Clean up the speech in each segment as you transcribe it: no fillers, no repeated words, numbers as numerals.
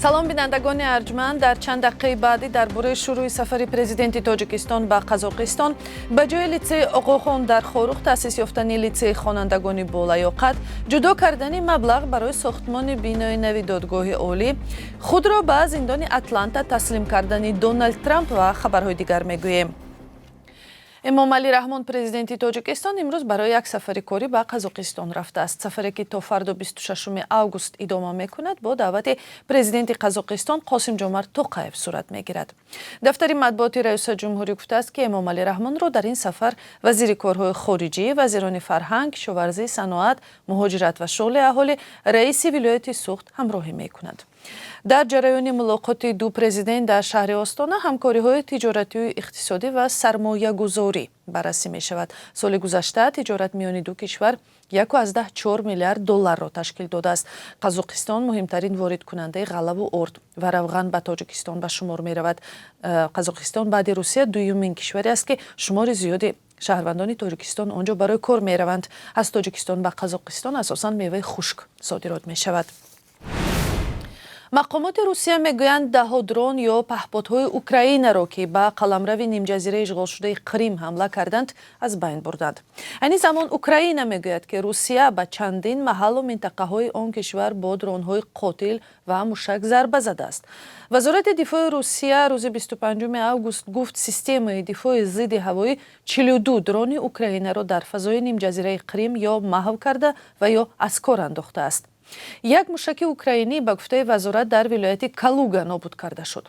салом бинандагони арҷманд, дар чанд дақиқаи баъди дар бораи шурӯи сафари президенти Тоҷикистон ба Қазоқистон ба ҷои лицеи Оғохон дар Хорух таъсис ёфтани лицеи хонандагони болаёқат, ҷудо кардани маблағ барои сохтмони бинои нави додгоҳи олӣ, худро ба зиндони Атланта таслим кардани Дональд Трамп ва хабарҳои дигар мегӯем. Эмомалӣ Раҳмон, президенти Тоҷикистон, имрӯз барои як сафари корӣ ба Қазоқистон рафтааст. Сафаре ки то фардо 26 август идома мекунад, бо даъвати президенти Қазоқистон Қосимҷомарт Тоқаев сурат мегирад. Дафтари матбуоти раиси ҷумҳурӣ гуфтааст ки Эмомалӣ Раҳмонро дар ин сафар вазири корҳои хориҷӣ, вазирони фарҳанг, кишоварзӣ, саноат, муҳоҷират ва шуғли аҳолӣ, раиси вилояти Суғд ҳамроҳӣ мекунад. дар ҷараёни мулоқоти ду президент дар шаҳри Остона ҳамкориҳои тиҷоратию иқтисодӣ ва сармоягузорӣ баррасӣ мешавад. соли гузашта тиҷорат миёни ду кишвар 1,4 миллиард долларро ташкил додааст. Қазоқистон муҳимтарин воридкунандаи ғалаву орд ва равған ба Тоҷикистон ба шумор меравад. Қазоқистон баъди Русия дуюмин кишваре аст ки шумори зиёди шаҳрвандони Тоҷикистон онҷо барои кор мераванд. аз Тоҷикистон ба Қазоқистон асосан меваи хушк содирот мешавад. мақомоти Русия мегӯянд даҳо дрон ё паҳподҳои Украинаро ки ба қаламрави нимҷазираи ишғолшудаи Қрим ҳамла карданд, аз байн бурданд. айни замон Украина мегӯяд ки Русия ба чандин маҳаллу минтақаҳои он кишвар бо дронҳои қотил ва мушак зарба задааст. вазорати дифои Русия рӯзи 25 август гуфт системаи дифои зидди ҳавоӣ 42 дрони Украинаро дар фазои нимҷазираи Қрим ё маҳв карда ва ё аз кор андохтааст. як мушаки украинӣ ба гуфтаи вазорат дар вилояти Калуга нобуд карда шуд.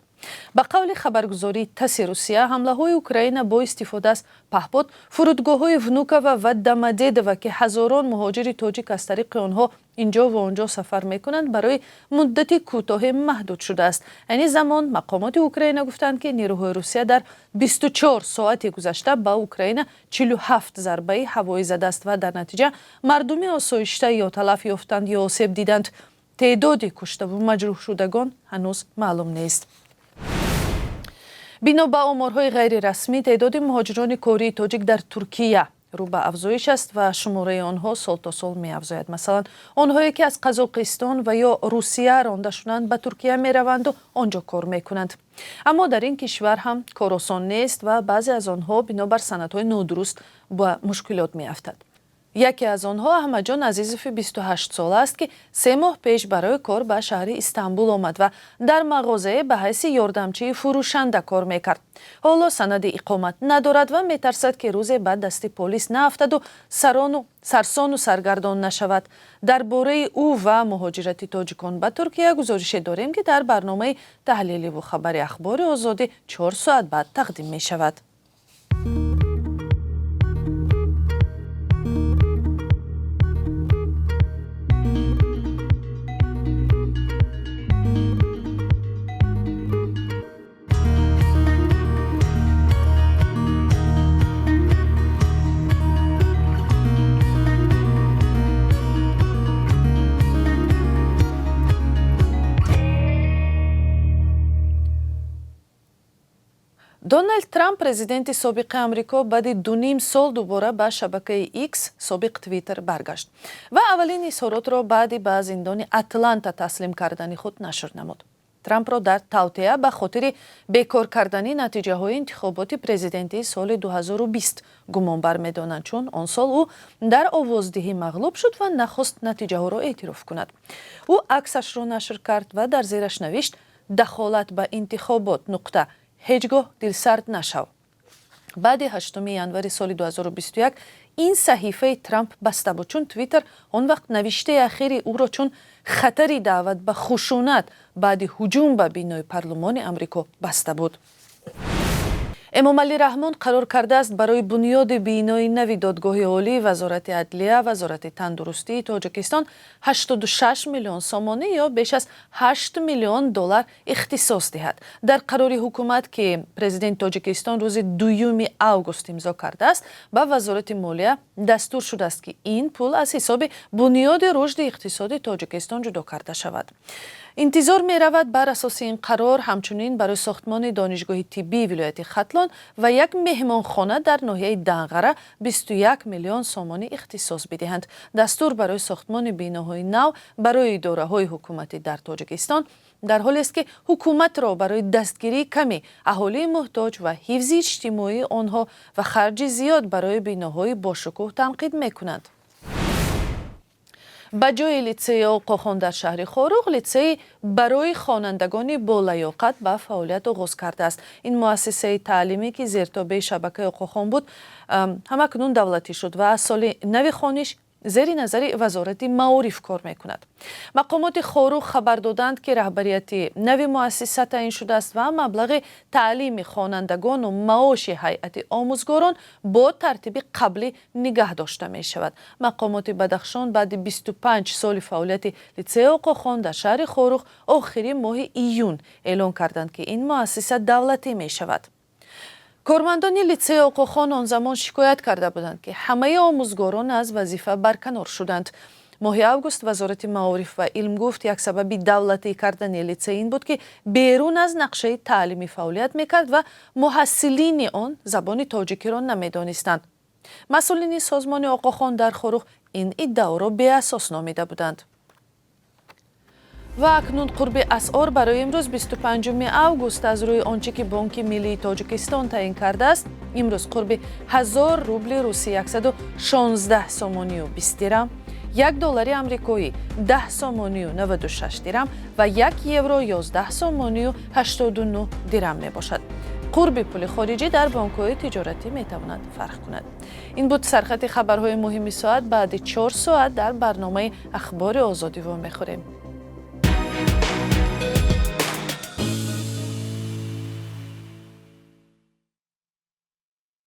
ба қавли хабаргузории ТАСС-и Русия, ҳамлаҳои Украина бо истифода аз паҳпод фурудгоҳҳои Внуково ва Домодедово ки ҳазорон муҳоҷири тоҷик аз тариқи онҳо инҷо ва онҷо сафар мекунанд, барои муддати кӯтоҳе маҳдуд шудааст. айни замон мақомоти Украина гуфтанд ки нирӯҳои Русия дар 24 соати гузашта ба Украина 47 зарбаи ҳавоӣ задааст ва дар натиҷа мардуми осоишта ё талаф ёфтанд ё осеб диданд. теъдоди куштаву маҷрӯҳшудагон ҳанӯз маълум нест. бино ба оморҳои ғайрирасмӣ, теъдоди муҳоҷирони кории тоҷик дар Туркия рӯ ба афзоиш аст ва шумораи онҳо сол то сол меафзояд. масалан, онҳое ки аз Қазоқистон ва ё Русия ронда шуданд, ба Туркия мераванду онҷо кор мекунанд. аммо дар ин кишвар ҳам кор осон нест ва баъзе аз онҳо бинобар санадҳои нодуруст ба мушкилот меафтад. яке аз онҳо Аҳмадҷон Азизови 28 сол аст ки 3 моҳ пеш барои кор ба шаҳри Истанбул омад ва дар мағозае ба ҳайси ёрдамчии фурӯшанда кор мекард. ҳоло санади иқомат надорад ва метарсад ки рӯзе ба дасти полис наафтаду сарсону саргардон нашавад. дар бораи ӯ ва муҳоҷирати тоҷикон ба Туркия гузорише дорем ки дар барномаи таҳлиливу хабари ахбори Озодӣ 4 соат баъд тақдим мешавад. Дональд Трамп, президенти собиқи Амрико, баъди 2.5 сол дубора ба шабакаи X, собиқ Твиттер, баргашт ва аввалин изҳоротро баъди ба зиндони Атланта таслим кардани худ нашр намуд. Трампро дар тавтеа ба хотири бекор кардани натиҷаҳои интихоботи президентии соли 2020 гумонбар медонанд, чун он сол ӯ дар овоздиҳӣ мағлуб шуд ва нахост натиҷаҳоро эътироф кунад. ӯ аксашро нашр кард ва дар зераш навишт: дахолат ба интихобот нуқта. ҳеҷ гоҳ дилсард нашав. баъди 8 январи соли 2021 ин саҳифаи Трамп баста буд, чун Твиттер он вақт навиштаи ахири ӯро чун хатари даъват ба хушунат баъди ҳуҷум ба бинои парлумони Амрико баста буд. Эмомалӣ Раҳмон қарор кардааст барои бунёди бинои нави додгоҳи олӣ, вазорати адлия, вазорати тандурустии Тоҷикистон 86 миллион сомонӣ ё беш аз 8 миллион доллар ихтисос диҳад. дар қарори ҳукумат ки президенти Тоҷикистон рӯзи 2 август имзо кардааст, ба вазорати молия дастур шудааст ки ин пул аз ҳисоби бунёди рушди иқтисоди Тоҷикистон ҷудо карда шавад. интизор меравад бар асоси ин қарор ҳамчунин барои сохтмони донишгоҳи тиббии вилояти Хатлон ва як меҳмонхона дар ноҳияи Данғара 21 миллион сомонӣ ихтисос бидиҳанд. дастур барои сохтмони биноҳои нав барои идораҳои ҳукуматӣ дар Тоҷикистон дар ҳоле аст ки ҳукуматро барои дастгирии ками аҳолии муҳтоҷ ва ҳифзи иҷтимоии онҳо ва харҷи зиёд барои биноҳои бошукӯҳ танқид мекунад. ба ҷои литсеи оқохон дар шаҳри Хоруғ, литсеи барои хонандагони болаёқат ба фаъолият оғоз кардааст. Ин муассисаи таълимӣ ки зертобаи шабакаи оқохон буд, ҳамакнун давлатӣ шуд ва аз соли нави хониш зери назари вазорати маориф кор мекунад. мақомоти Хоруғ хабар доданд ки раҳбарияти нави муассиса таъин шудааст ва маблағи таълими хонандагону маоши ҳайати омӯзгорон бо тартиби қаблӣ нигаҳ дошта мешавад. мақомоти Бадахшон баъди 25 соли фаъолияти литсеи оқохон дар шаҳри Хоруғ охири моҳи июн эълон карданд ки ин муассиса давлатӣ мешавад. кормандони литсеи оқохон он замон шикоят карда буданд ки ҳамаи омӯзгорон аз вазифа барканор шуданд. моҳи август вазорати маориф ва илм гуфт як сабаби давлатӣ кардани литсей ин буд ки берун аз нақшаи таълимӣ фаъолият мекард ва муҳассилини он забони тоҷикиро намедонистанд. масъулини созмони оқохон дар Хоруғ ин иддаоро беасос номида буданд. ва акнун қурби асъор барои имрӯз 25 август аз рӯи онче ки Бонки Миллии Тоҷикистон таъин кардааст, имрӯз қурби 1000 рубли русӣ 116 сомонию 20 дирам, $1 амрикоӣ 10 сомонию 96 дирам ва €1 11 сомонию 89 дирам мебошад. қурби пули хориҷӣ дар бонкҳои тиҷоратӣ метавонад фарқ кунад. ин буд сархати хабарҳои муҳими соат. баъди 4 соат дар барномаи ахбори озодӣ вомехӯрем.